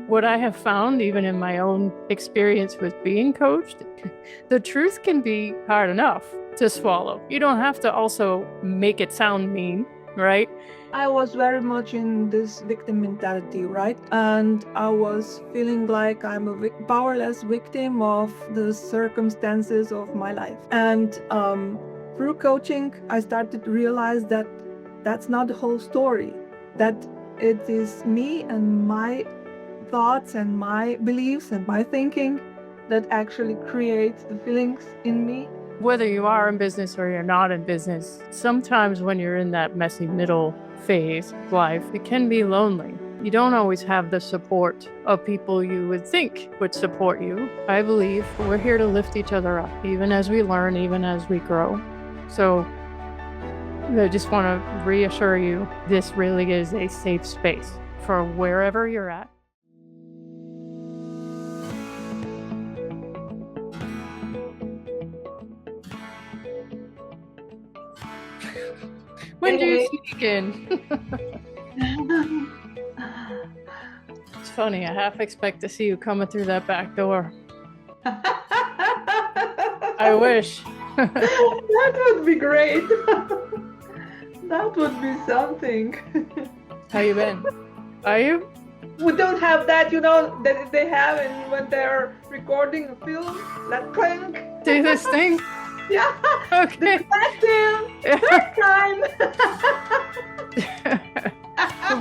What I have found, even in my own experience with being coached, the truth can be hard enough to swallow. You don't have to also make it sound mean, right? I was very much in this victim mentality, right? And I was feeling like I'm a powerless victim of the circumstances of my life. And through coaching, I started to realize that that's not the whole story, that it is me and my thoughts and my beliefs and my thinking that actually creates the feelings in me. Whether you are in business or you're not in business, sometimes when you're in that messy middle phase of life, it can be lonely. You don't always have the support of people you would think would support you. I believe we're here to lift each other up, even as we learn, even as we grow. So I just want to reassure you, this really is a safe space for wherever you're at. When do you sneak in? It's funny, I half expect to see you coming through that back door. I wish. That would be great. That would be something. How you been? Are you? We don't have that, that they have when they're recording a film, that clink. Do this thing? Yeah. Okay. Third time.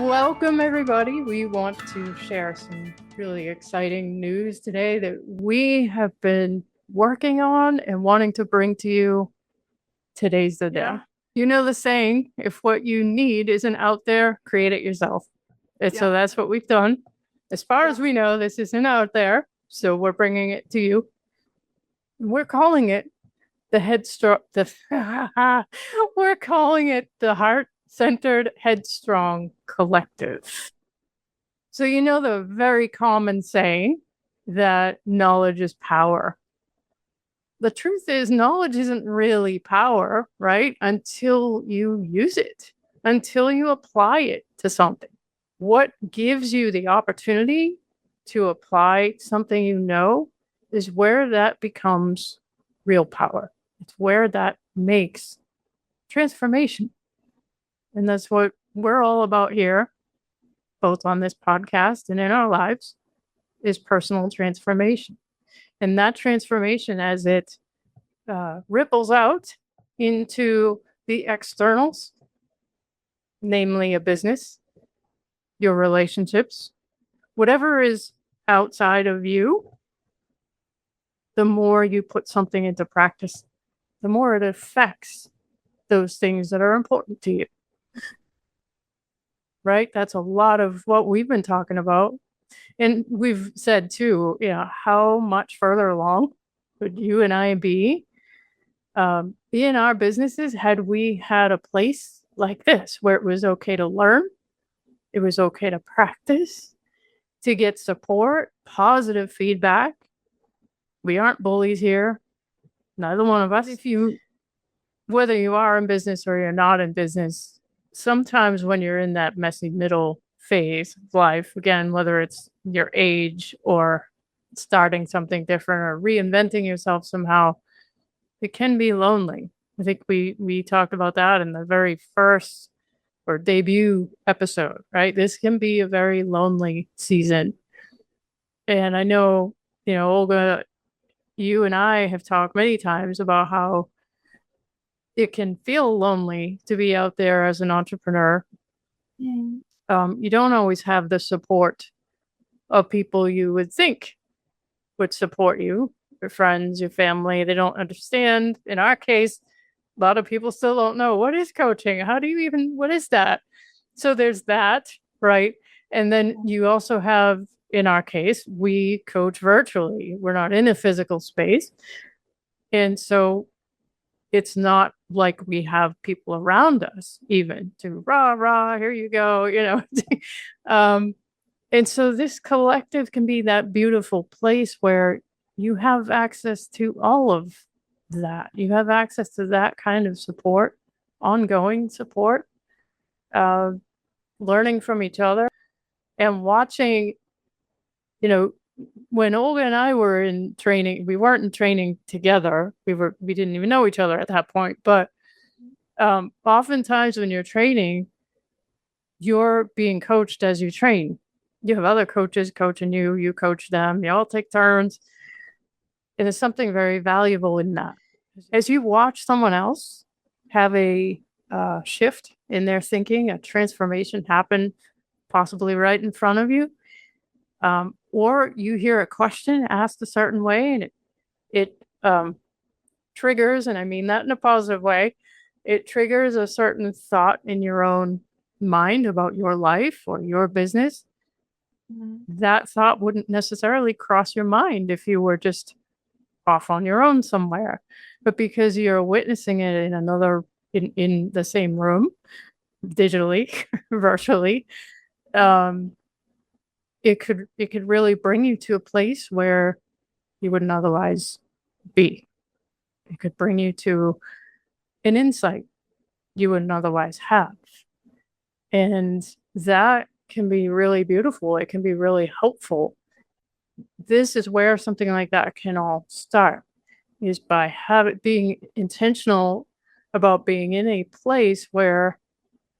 Welcome, everybody. We want to share some really exciting news today that we have been working on and wanting to bring to you. Today's the day. Yeah. You know the saying, if what you need isn't out there, create it yourself. And so that's what we've done. As far as we know, this isn't out there, so we're bringing it to you. We're calling it the we're calling it the Heart-Centered Headstrong Collective. So you know the very common saying that knowledge is power. The truth is, knowledge isn't really power, right? Until you use it, until you apply it to something. What gives you the opportunity to apply something you know is where that becomes real power. It's where that makes transformation. And that's what we're all about here, both on this podcast and in our lives, is personal transformation. And that transformation, as it ripples out into the externals, namely a business, your relationships, whatever is outside of you, the more you put something into practice, the more it affects those things that are important to you. Right? That's a lot of what we've been talking about. And we've said too, how much further along would you and I be in our businesses had we had a place like this where it was okay to learn, it was okay to practice, to get support, positive feedback. We aren't bullies here. Neither one of us. Whether you are in business or you're not in business, sometimes when you're in that messy middle phase of life, again, whether it's your age or starting something different or reinventing yourself somehow, it can be lonely. I think we talked about that in the very first or debut episode, right? This can be a very lonely season. And I know, Olga, you and I have talked many times about how it can feel lonely to be out there as an entrepreneur. You don't always have the support of people you would think would support you, your friends, your family. They don't understand. In our case, a lot of people still don't know, what is coaching? What is that? So there's that, right? And then you also have, in our case, we coach virtually. We're not in a physical space. And so it's not like we have people around us even to rah, here you go, and so this collective can be that beautiful place where you have access to all of that. You have access to that kind of support, ongoing support, learning from each other and watching you know, when Olga and I were in training, we weren't in training together. We didn't even know each other at that point. But oftentimes when you're training, you're being coached as you train. You have other coaches coaching you, you coach them, you all take turns. And there's something very valuable in that. As you watch someone else have a shift in their thinking, a transformation happen, possibly right in front of you, or you hear a question asked a certain way and it triggers, and I mean that in a positive way, it triggers a certain thought in your own mind about your life or your business. That thought wouldn't necessarily cross your mind if you were just off on your own somewhere. But because you're witnessing it in another in the same room, digitally, virtually, um, it could really bring you to a place where you wouldn't otherwise be. It could bring you to an insight you wouldn't otherwise have. And that can be really beautiful. It can be really helpful. This is where something like that can all start, is by being intentional about being in a place where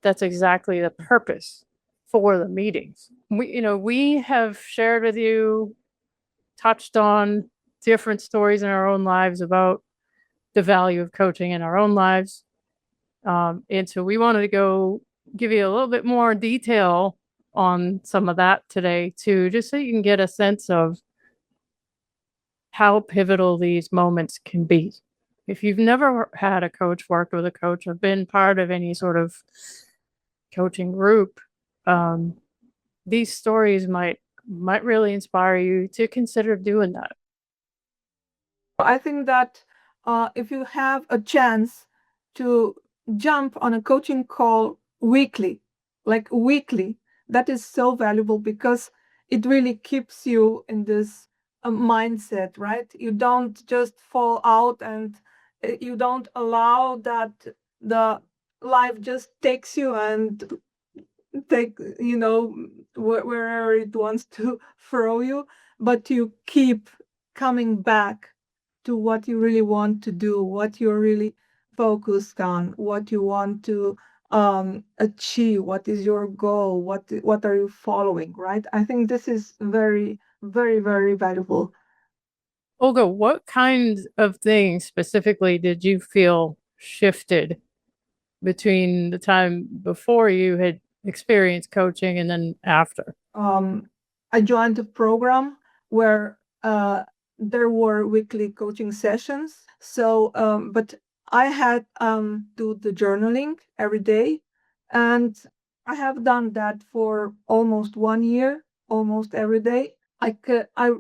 that's exactly the purpose for the meetings. We have shared with you, touched on different stories in our own lives about the value of coaching in our own lives. And so we wanted to go give you a little bit more detail on some of that today too, just so you can get a sense of how pivotal these moments can be. If you've never had a coach, worked with a coach, or been part of any sort of coaching group, these stories might really inspire you to consider doing that. I think that if you have a chance to jump on a coaching call weekly, like weekly, that is so valuable because it really keeps you in this mindset, right? You don't just fall out and you don't allow that the life just takes you and take wherever it wants to throw you, but you keep coming back to what you really want to do, what you're really focused on, what you want to achieve, what is your goal, what are you following, right? I think this is very, very, very valuable. Olga, what kinds of things specifically did you feel shifted between the time before you had experienced coaching and then after? I joined a program where there were weekly coaching sessions. So, but I had do the journaling every day, and I have done that for almost 1 year, almost every day. I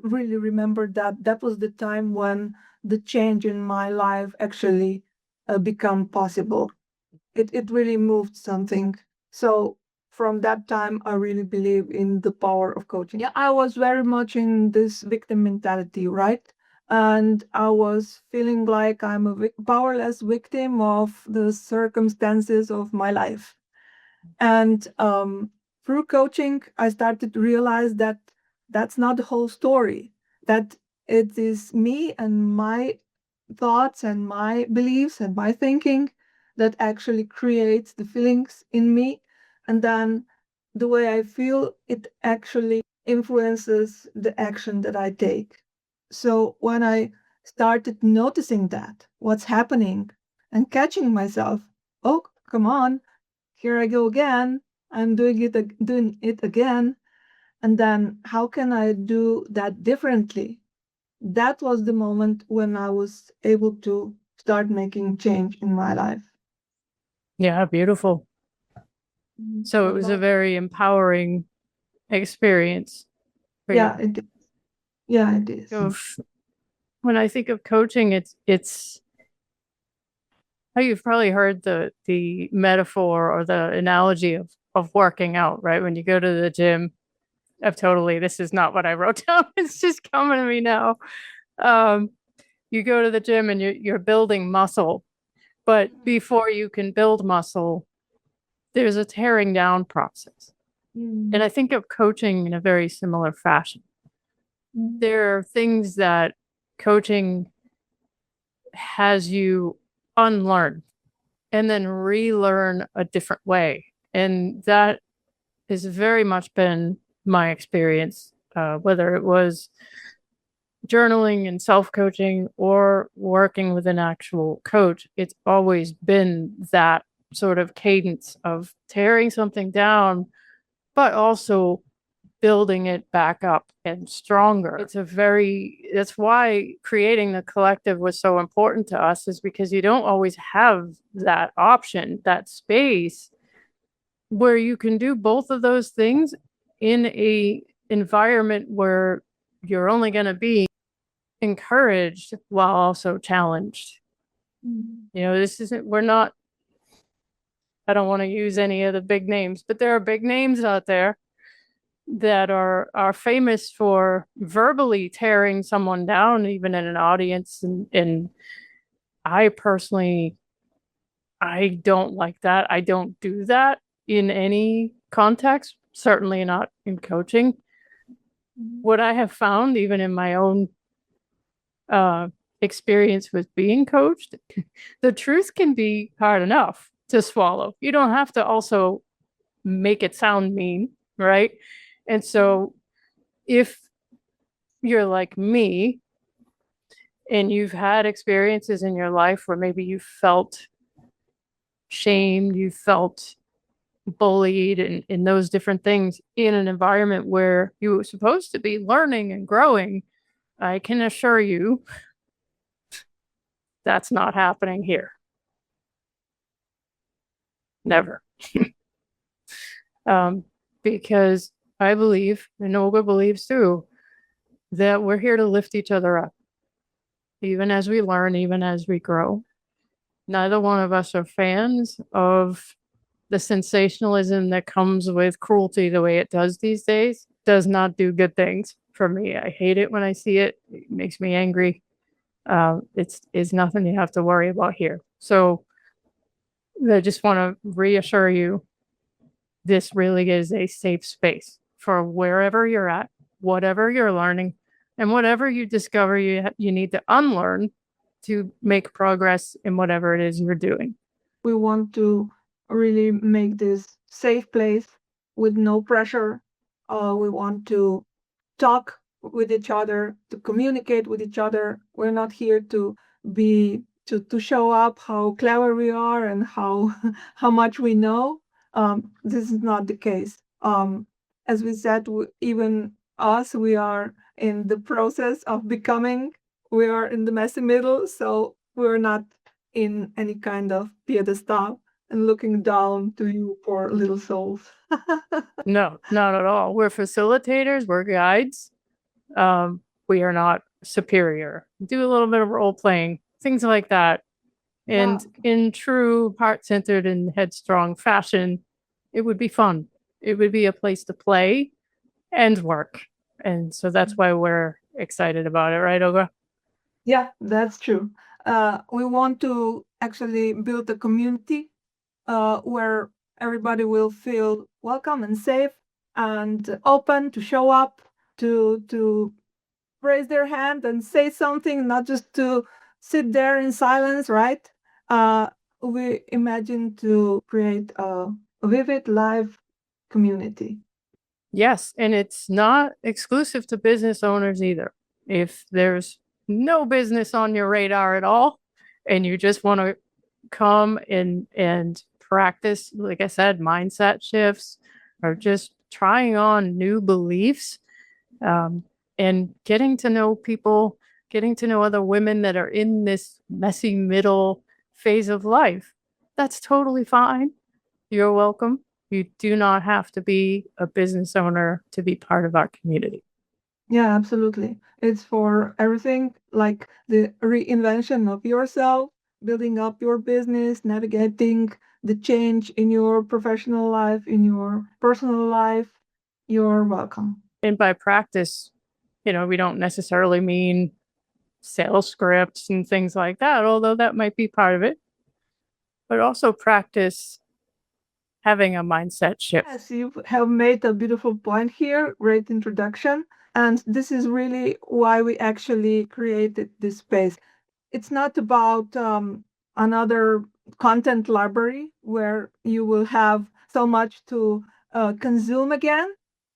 really remember that that was the time when the change in my life actually become possible. It really moved something. So from that time, I really believe in the power of coaching. Yeah, I was very much in this victim mentality, right? And I was feeling like I'm a powerless victim of the circumstances of my life. And through coaching, I started to realize that that's not the whole story, that it is me and my thoughts and my beliefs and my thinking that actually creates the feelings in me. And then the way I feel, it actually influences the action that I take. So when I started noticing that, what's happening, and catching myself, oh, come on, here I go again. I'm doing it again. And then how can I do that differently? That was the moment when I was able to start making change in my life. Yeah, beautiful. So it A was a lot. very empowering experience for you. Yeah, it is. Yeah, it is. When I think of coaching, it's how you've probably heard the metaphor or the analogy of working out, right? When you go to the gym, this is not what I wrote down. It's just coming to me now. Um, you go to the gym and you're building muscle, but before you can build muscle, there's a tearing down process. And I think of coaching in a very similar fashion. there are things that coaching has you unlearn and then relearn a different way. And that has very much been my experience, whether it was journaling and self-coaching or working with an actual coach. It's always been that sort of cadence of tearing something down, but also building it back up and stronger. That's why creating the collective was so important to us, is because you don't always have that option, that space where you can do both of those things in a environment where you're only going to be encouraged while also challenged. You know, I don't want to use any of the big names, but there are big names out there that are famous for verbally tearing someone down, even in an audience. And I personally, I don't like that. I don't do that in any context, certainly not in coaching. What I have found, even in my own experience with being coached, the truth can be hard enough to swallow. You don't have to also make it sound mean, right? And so if you're like me and you've had experiences in your life where maybe you felt shamed, you felt bullied, and those different things in an environment where you were supposed to be learning and growing, I can assure you that's not happening here. Never. Because I believe, and Olga believes too, that we're here to lift each other up, even as we learn, even as we grow. Neither one of us are fans of the sensationalism that comes with cruelty the way it does these days. Does not do good things for me. I hate it when I see it. It makes me angry. It's nothing you have to worry about here. So I just want to reassure you, this really is a safe space for wherever you're at, whatever you're learning, and whatever you discover you need to unlearn to make progress in whatever it is you're doing. We want to really make this safe place with no pressure. We want to talk with each other, to communicate with each other. We're not here to be to show up how clever we are and how how much we know. This is not the case. As we said, even us, we are in the process of becoming. We are in the messy middle, so we're not in any kind of pedestal and looking down to you poor little souls. No, not at all. We're facilitators, we're guides. We are not superior. Do a little bit of role playing, things like that. And in true heart-centered and headstrong fashion, it would be fun. It would be a place to play and work. And so that's why we're excited about it, right, Olga? Yeah, that's true. We want to actually build a community where everybody will feel welcome and safe and open to show up, to raise their hand and say something, not just to sit there in silence, right? We imagine to create a vivid live community. Yes, and it's not exclusive to business owners either. If there's no business on your radar at all and you just want to come and practice, like I said, mindset shifts or just trying on new beliefs, and getting to know people, getting to know other women that are in this messy middle phase of life, that's totally fine. You're welcome. You do not have to be a business owner to be part of our community. Yeah, absolutely. It's for everything, like the reinvention of yourself, building up your business, navigating the change in your professional life, in your personal life. You're welcome. And by practice, we don't necessarily mean sales scripts and things like that, although that might be part of it, but also practice having a mindset shift. Yes, you have made a beautiful point here. Great introduction. And this is really why we actually created this space. It's not about another content library where you will have so much to consume again.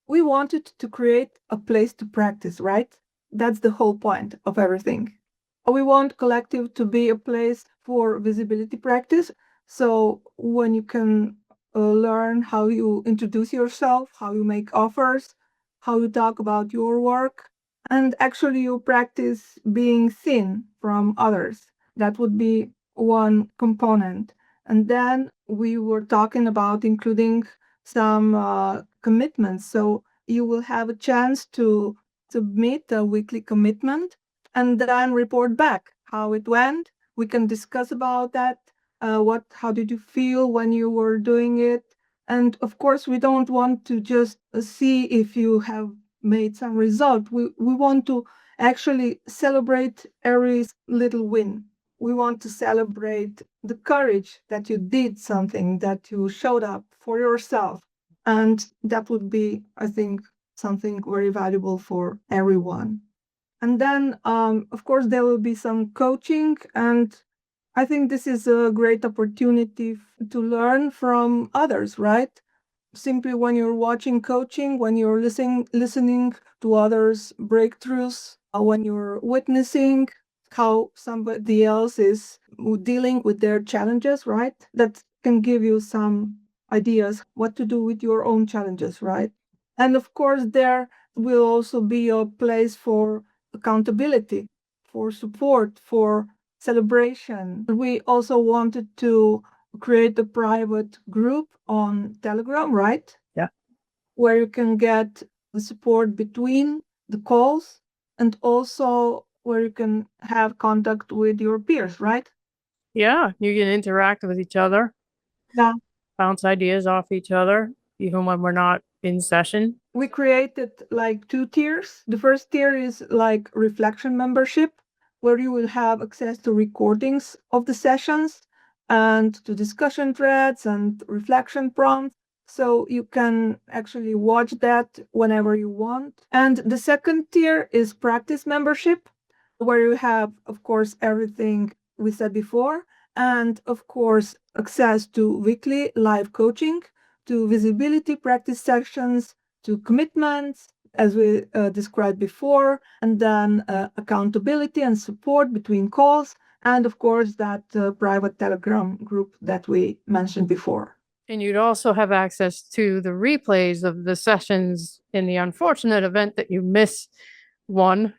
We wanted to create a place to practice, right? That's the whole point of everything. We want collective to be a place for visibility practice. So when you can learn how you introduce yourself, how you make offers, how you talk about your work, and actually you practice being seen from others. That would be one component. And then we were talking about including some commitments. So you will have a chance to submit a weekly commitment and then report back how it went. We can discuss about that. How did you feel when you were doing it? And of course, we don't want to just see if you have made some result. We want to actually celebrate every little win. We want to celebrate the courage that you did something, that you showed up for yourself. And that would be, I think, something very valuable for everyone. And then, of course, there will be some coaching. And I think this is a great opportunity to learn from others, right? Simply when you're watching coaching, when you're listening to others' breakthroughs, when you're witnessing how somebody else is dealing with their challenges, right? That can give you some ideas what to do with your own challenges, right? And of course, there will also be a place for accountability, for support, for celebration. We also wanted to create a private group on Telegram, right? Yeah. Where you can get the support between the calls and also where you can have contact with your peers, right? Yeah, you can interact with each other, Yeah. bounce ideas off each other, even when we're not in session. We created like two tiers. The first tier is like reflection membership, where you will have access to recordings of the sessions and to discussion threads and reflection prompts. So you can actually watch that whenever you want. And the second tier is practice membership, where you have, of course, everything we said before, and of course, access to weekly live coaching, to visibility practice sessions, to commitments, as we described before, and then accountability and support between calls, and of course, that private Telegram group that we mentioned before. And you'd also have access to the replays of the sessions in the unfortunate event that you miss one.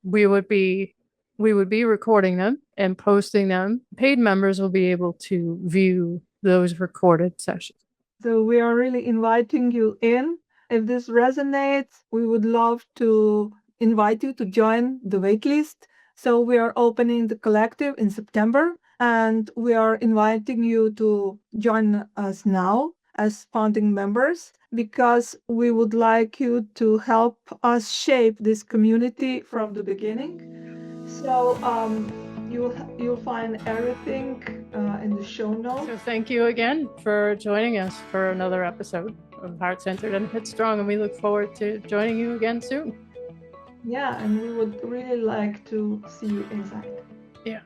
We would be recording them and posting them. Paid members will be able to view those recorded sessions. So we are really inviting you in. If this resonates, we would love to invite you to join the waitlist. So we are opening the collective in September, and we are inviting you to join us now as founding members because we would like you to help us shape this community from the beginning. So you'll find everything in the show notes. So thank you again for joining us for another episode of Heart-Centered and Headstrong, and we look forward to joining you again soon. Yeah, and we would really like to see you inside. Yeah.